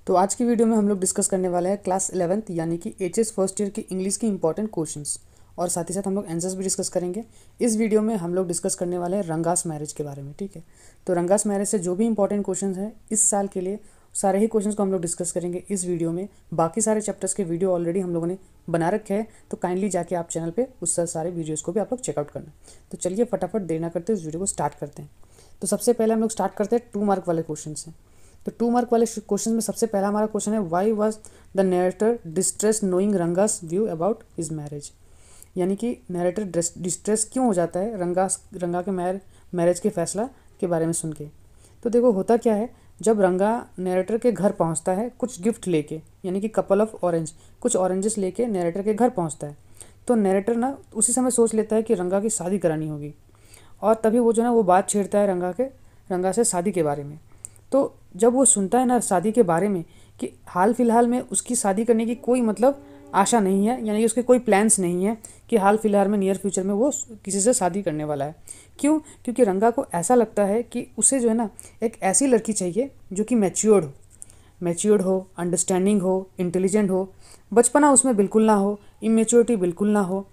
तो आज की वीडियो में हम लोग डिस्कस करने वाले हैं क्लास 11th यानी कि एचएस फर्स्ट ईयर की इंग्लिश की इंपॉर्टेंट क्वेश्चंस और साथ ही साथ हम लोग आंसर्स भी डिस्कस करेंगे। इस वीडियो में हम लोग डिस्कस करने वाले हैं रंगास मैरिज के बारे में। ठीक है, तो रंगास मैरिज से जो भी इंपॉर्टेंट क्वेश्चंस हैं इस साल के लिए सारे ही क्वेश्चंस को हम लोग डिस्कस करेंगे इस वीडियो में। बाकी सारे चैप्टर्स के वीडियो ऑलरेडी हम लोगों ने बना रखे हैं, तो काइंडली जाके आप चैनल पे उस सारे वीडियोज़ को भी आप लोग चेकआउट करना। तो चलिए फटाफट देर ना करते इस वीडियो को स्टार्ट करते हैं। तो सबसे पहले हम लोग स्टार्ट करते हैं 2 मार्क वाले क्वेश्चन से। तो 2 मार्क वाले क्वेश्चन में सबसे पहला हमारा क्वेश्चन है, why was the narrator distress knowing Ranga's view about his marriage. यानी कि नरेटर डिस्ट्रेस क्यों हो जाता है रंगा के मैरिज के फैसला के बारे में सुन के। तो देखो होता क्या है, जब रंगा नरेटर के घर पहुंचता है कुछ गिफ्ट लेके, यानी कि कपल ऑफ ऑरेंज, कुछ ऑरेंजेस लेके नरेटर के घर पहुंचता है, तो नरेटर ना उसी समय सोच लेता है कि रंगा की शादी करानी होगी, और तभी वो जो ना वो बात छेड़ता है रंगा से शादी के बारे में। तो जब वो सुनता है ना शादी के बारे में कि हाल फिलहाल में उसकी शादी करने की कोई मतलब आशा नहीं है, यानी कि उसके कोई प्लान्स नहीं है कि हाल फिलहाल में नियर फ्यूचर में वो किसी से शादी करने वाला है। क्यों? क्योंकि रंगा को ऐसा लगता है कि उसे जो है ना एक ऐसी लड़की चाहिए जो कि मैच्योर्ड हो, अंडरस्टैंडिंग हो, इंटेलिजेंट हो, बचपना उसमें बिल्कुल ना हो, इमेच्योरिटी बिल्कुल ना हो।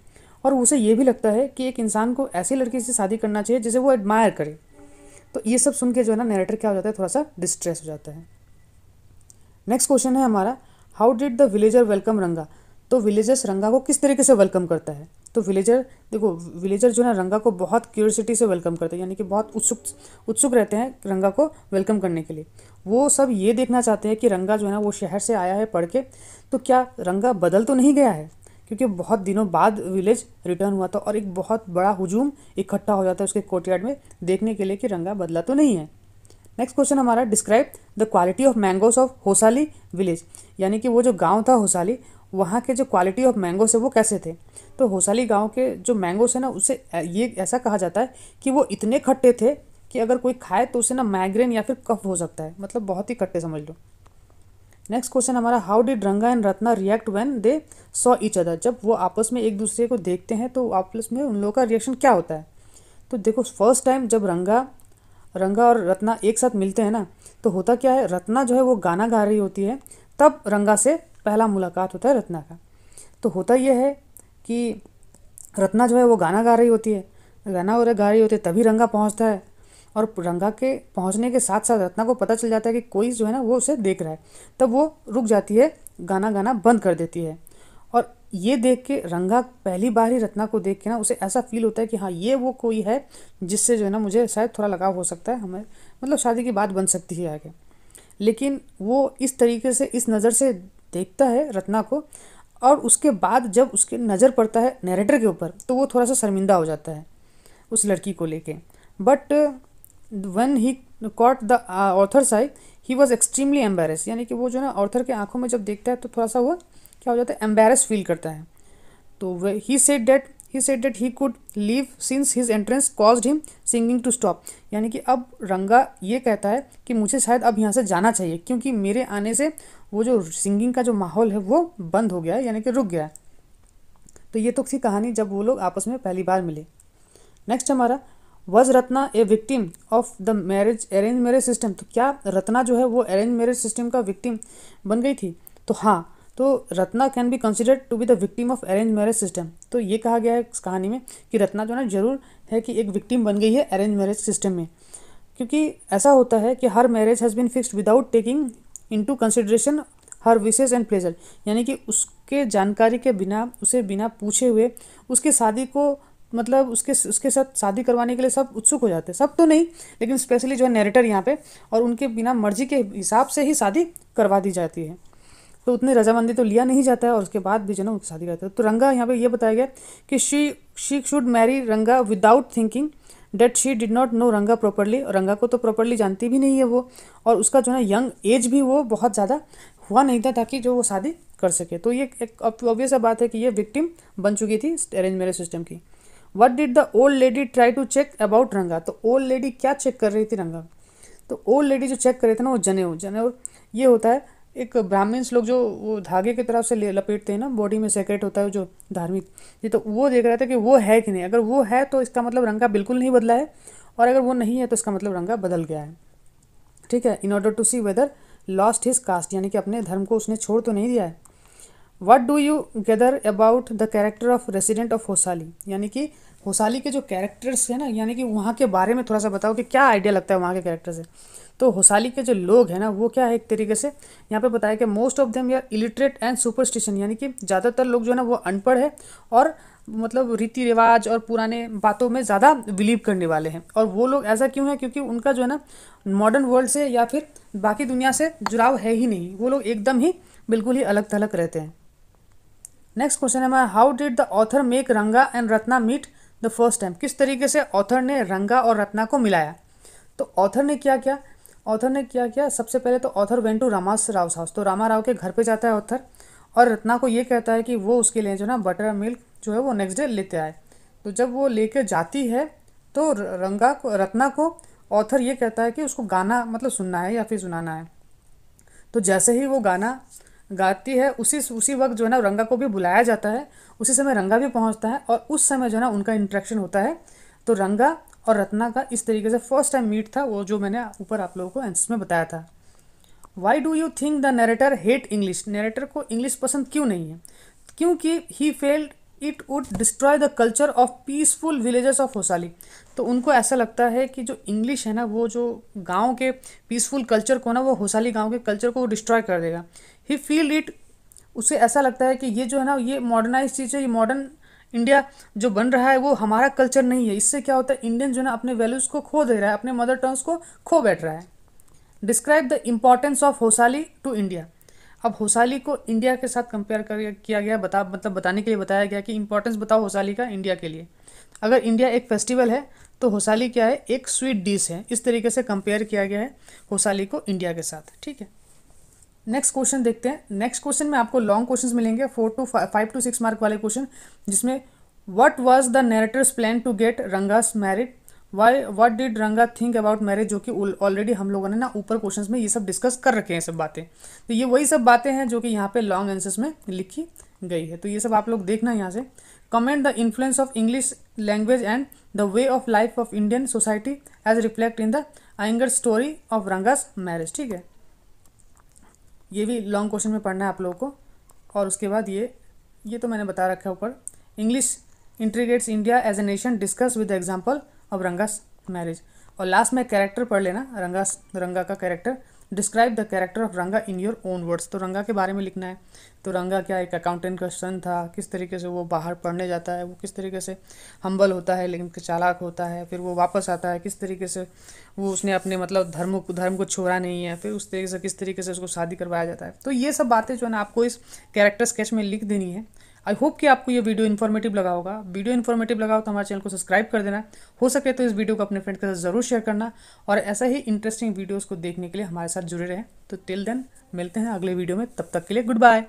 और उसे ये भी लगता है कि एक इंसान को ऐसी लड़की से शादी करना चाहिए जिसे वो एडमायर करे। तो ये सब सुन के जो है ना नरेटर क्या हो जाता है, थोड़ा सा डिस्ट्रेस हो जाता है। नेक्स्ट क्वेश्चन है हमारा, how did the villager welcome रंगा। तो विलेजर्स रंगा को किस तरीके से वेलकम करता है। तो विलेजर जो है ना रंगा को बहुत क्यूरियोसिटी से वेलकम करते हैं, यानी कि बहुत उत्सुक रहते हैं रंगा को वेलकम करने के लिए। वो सब ये देखना चाहते हैं कि रंगा जो है ना वो शहर से आया है पढ़ के, तो क्या रंगा बदल तो नहीं गया है, क्योंकि बहुत दिनों बाद विलेज रिटर्न हुआ था और एक बहुत बड़ा हुजूम इकट्ठा हो जाता है उसके कोर्टयार्ड में देखने के लिए कि रंगा बदला तो नहीं है। नेक्स्ट क्वेश्चन हमारा, describe the quality of mangoes of Hosahalli village. यानी कि वो जो गांव था होसाली, वहाँ के जो क्वालिटी ऑफ मैंगोस है वो कैसे थे। तो होसाली गांव के जो मैंगोस है ना उसे ये ऐसा कहा जाता है कि वो इतने खट्टे थे कि अगर कोई खाए तो उसे ना माइग्रेन या फिर कफ हो सकता है, मतलब बहुत ही खट्टे समझ लो। नेक्स्ट क्वेश्चन हमारा, हाउ डिड रंगा and Ratna react when they saw each other. जब वो आपस में एक दूसरे को देखते हैं तो आपस में उन लोगों का रिएक्शन क्या होता है। तो देखो फर्स्ट टाइम जब रंगा और रत्ना एक साथ मिलते हैं ना, तो होता क्या है, रत्ना जो है वो गाना गा रही होती है, तब रंगा से पहला मुलाकात होता है रत्ना का। तो होता यह है कि रत्ना जो है वो गाना गा रही होती है, तभी रंगा पहुंचता है, और रंगा के पहुंचने के साथ साथ रत्ना को पता चल जाता है कि कोई जो है ना वो उसे देख रहा है। तब वो रुक जाती है, गाना गाना बंद कर देती है, और ये देख के रंगा पहली बार ही रत्ना को देख के ना उसे ऐसा फील होता है कि हाँ ये वो कोई है जिससे जो है ना मुझे शायद थोड़ा लगाव हो सकता है, हमें मतलब शादी की बात बन सकती है आगे। लेकिन वो इस तरीके से इस नज़र से देखता है रत्ना को, और उसके बाद जब उसके नज़र पड़ता है नरेटर के ऊपर तो वो थोड़ा सा शर्मिंदा हो जाता है उस लड़की को लेके। But when he caught the author's I he was extremely embarrass. यानी कि वो जो ना ऑथर के आंखों में जब देखता है तो थोड़ा सा वो क्या हो जाता है, एम्बेरस फील करता है। तो he said that he could leave since his entrance caused him singing to stop. यानी कि अब रंगा ये कहता है कि मुझे शायद अब यहाँ से जाना चाहिए, क्योंकि मेरे आने से वो जो सिंगिंग का जो माहौल है वो बंद हो गया है, यानी कि रुक गया है। तो ये तो थी कहानी जब वो लोग आपस में पहली बार मिले। नेक्स्ट हमारा, was Ratna a victim of the arrange marriage system. तो क्या रत्ना जो है वो अरेंज मैरिज सिस्टम का विक्टिम बन गई थी। तो हाँ, तो Ratna can be considered to be the victim of arrange marriage system. तो ये कहा गया है इस कहानी में कि रत्ना जो है ना जरूर है कि एक विक्टिम बन गई है अरेंज मैरिज सिस्टम में, क्योंकि ऐसा होता है कि her marriage has been fixed without taking into consideration her wishes and pleasure. यानी कि उसके जानकारी के बिना, उसे बिना पूछे हुए उसकी शादी को, मतलब उसके साथ शादी करवाने के लिए सब उत्सुक हो जाते हैं, सब तो नहीं लेकिन स्पेशली जो है नरेटर यहाँ पे, और उनके बिना मर्जी के हिसाब से ही शादी करवा दी जाती है। तो उतनी रजामंदी तो लिया नहीं जाता है, और उसके बाद भी जो ना उनकी शादी करते हैं। तो रंगा यहाँ पे ये बताया गया कि she should marry Ranga without thinking that she did not know Ranga properly. Ranga को तो प्रॉपरली जानती भी नहीं है वो, और उसका जो है यंग एज भी वो बहुत ज़्यादा हुआ नहीं था ताकि जो वो शादी कर सके। तो ये एक ऑब्वियस बात है कि ये विक्टिम बन चुकी थी अरेंज मैरिज सिस्टम की। What did the old lady try to check about Ranga. तो ओल्ड लेडी क्या चेक कर रही थी रंगा। तो ओल्ड लेडी जो चेक कर रहे थे ना वो जनेऊ ये होता है, एक ब्राह्मण्स लोग जो वो धागे की तरफ से लपेटते हैं ना, बॉडी में सेक्रेट होता है जो धार्मिक, ये तो वो देख रहा था कि वो है कि नहीं। अगर वो है तो इसका मतलब रंगा बिल्कुल नहीं बदला है, और अगर वो नहीं है तो इसका मतलब रंगा बदल गया है। ठीक है, in order to see whether lost his caste, यानी कि अपने धर्म को उसने छोड़ तो नहीं दिया है। What do you gather about the character of resident of Hosahalli, यानी कि होसाली के जो कैरेक्टर्स हैं ना, यानी कि वहाँ के बारे में थोड़ा सा बताओ कि क्या आइडिया लगता है वहाँ के कैरेक्टर से। तो होसाली के जो लोग हैं ना वो क्या है, एक तरीके से यहाँ पे बताया कि मोस्ट ऑफ देम यार इलिटरेट एंड सुपरस्टिशन, यानी कि ज़्यादातर लोग जो है ना वो अनपढ़ है और मतलब रीति रिवाज और पुराने बातों में ज़्यादा बिलीव करने वाले हैं। और वो लोग ऐसा क्यों है, क्योंकि उनका जो है ना मॉडर्न वर्ल्ड से या फिर बाकी दुनिया से जुड़ाव है ही नहीं, वो लोग एकदम ही बिल्कुल ही अलग थलग रहते हैं। नेक्स्ट क्वेश्चन है हमारा, how did the author make Ranga and Ratna meet the first time, किस तरीके से ऑथर ने रंगा और रत्ना को मिलाया। तो ऑथर ने क्या किया, सबसे पहले तो author went to Rama Rao house, तो रामा राव के घर पे जाता है ऑथर, और रत्ना को ये कहता है कि वो उसके लिए जो ना बटर मिल्क जो है वो नेक्स्ट डे लेते आए। तो जब वो लेके जाती है तो रत्ना को ऑथर ये कहता है कि उसको गाना मतलब सुनना है या फिर सुनाना है। तो जैसे ही वो गाना गाती है उसी वक्त जो है ना रंगा को भी बुलाया जाता है, उसी समय रंगा भी पहुंचता है और उस समय जो है ना उनका इंटरेक्शन होता है। तो रंगा और रत्ना का इस तरीके से फर्स्ट टाइम मीट था, वो जो मैंने ऊपर आप लोगों को आंसर में बताया था। Why do you think the narrator hate English, narrator को इंग्लिश पसंद क्यों नहीं है, क्योंकि he felt it would destroy the culture of peaceful villages of Hosahalli. तो उनको ऐसा लगता है कि जो इंग्लिश है ना वो जो गांव के पीसफुल कल्चर को ना वो होसाली गांव के कल्चर को डिस्ट्रॉय कर देगा। ही फील इट, उसे ऐसा लगता है कि ये जो है ना ये मॉडर्नाइज चीज़ है, ये मॉडर्न इंडिया जो बन रहा है वो हमारा कल्चर नहीं है। इससे क्या होता है, इंडियन जो है ना अपने वैल्यूज़ को खो दे रहा है, अपने मदर टंग्स को खो बैठ रहा है। Describe the importance of Hosahalli to India, अब होसाली को इंडिया के साथ कंपेयर कर किया गया, बताने के लिए बताया गया कि इंपॉर्टेंस बताओ होसाली का इंडिया के लिए। अगर इंडिया एक फेस्टिवल है तो होसाली क्या है, एक स्वीट डिश है। इस तरीके से कंपेयर किया गया है होसाली को इंडिया के साथ, ठीक है। नेक्स्ट क्वेश्चन देखते हैं। नेक्स्ट क्वेश्चन में आपको लॉन्ग क्वेश्चंस मिलेंगे, 5 to 6 मार्क वाले क्वेश्चन, जिसमें what was the narrator's plan to get Ranga's married, what did Ranga think about marriage, जो कि ऑलरेडी हम लोगों ने ना ऊपर क्वेश्चंस में ये सब डिस्कस कर रखे हैं सब बातें। तो ये वही सब बातें हैं जो कि यहाँ पे लॉन्ग आंसर्स में लिखी गई है, तो ये सब आप लोग देखना यहाँ से। Comment the influence of English language and the way of life of Indian society as reflect in the Iyengar story of Ranga's marriage, ठीक है। ये भी लॉन्ग क्वेश्चन में पढ़ना है आप लोगों को। और उसके बाद ये तो मैंने बता रखा है ऊपर, English integrates India as a nation discuss with example of Ranga's marriage. और लास्ट में कैरेक्टर पढ़ लेना, रंगा का character, describe the character of Ranga in your own words. तो रंगा के बारे में लिखना है। तो रंगा क्या एक अकाउंटेंट का सन था, किस तरीके से वो बाहर पढ़ने जाता है, वो किस तरीके से हम्बल होता है लेकिन चालाक होता है, फिर वो वापस आता है, किस तरीके से वो उसने अपने मतलब धर्म को छोड़ा नहीं है, फिर उस तरीके से किस तरीके से उसको शादी करवाया जाता है। तो ये सब बातें जो है ना आपको इस कैरेक्टर स्केच में लिख देनी है। आई होप कि आपको ये वीडियो इन्फॉर्मेटिव लगा होगा। वीडियो इन्फॉर्मेटिव लगा हो तो हमारे चैनल को सब्सक्राइब कर देना, हो सके तो इस वीडियो को अपने फ्रेंड के साथ ज़रूर शेयर करना, और ऐसा ही इंटरेस्टिंग वीडियोस को देखने के लिए हमारे साथ जुड़े रहें। तो टिल देन मिलते हैं अगले वीडियो में, तब तक के लिए गुड बाय।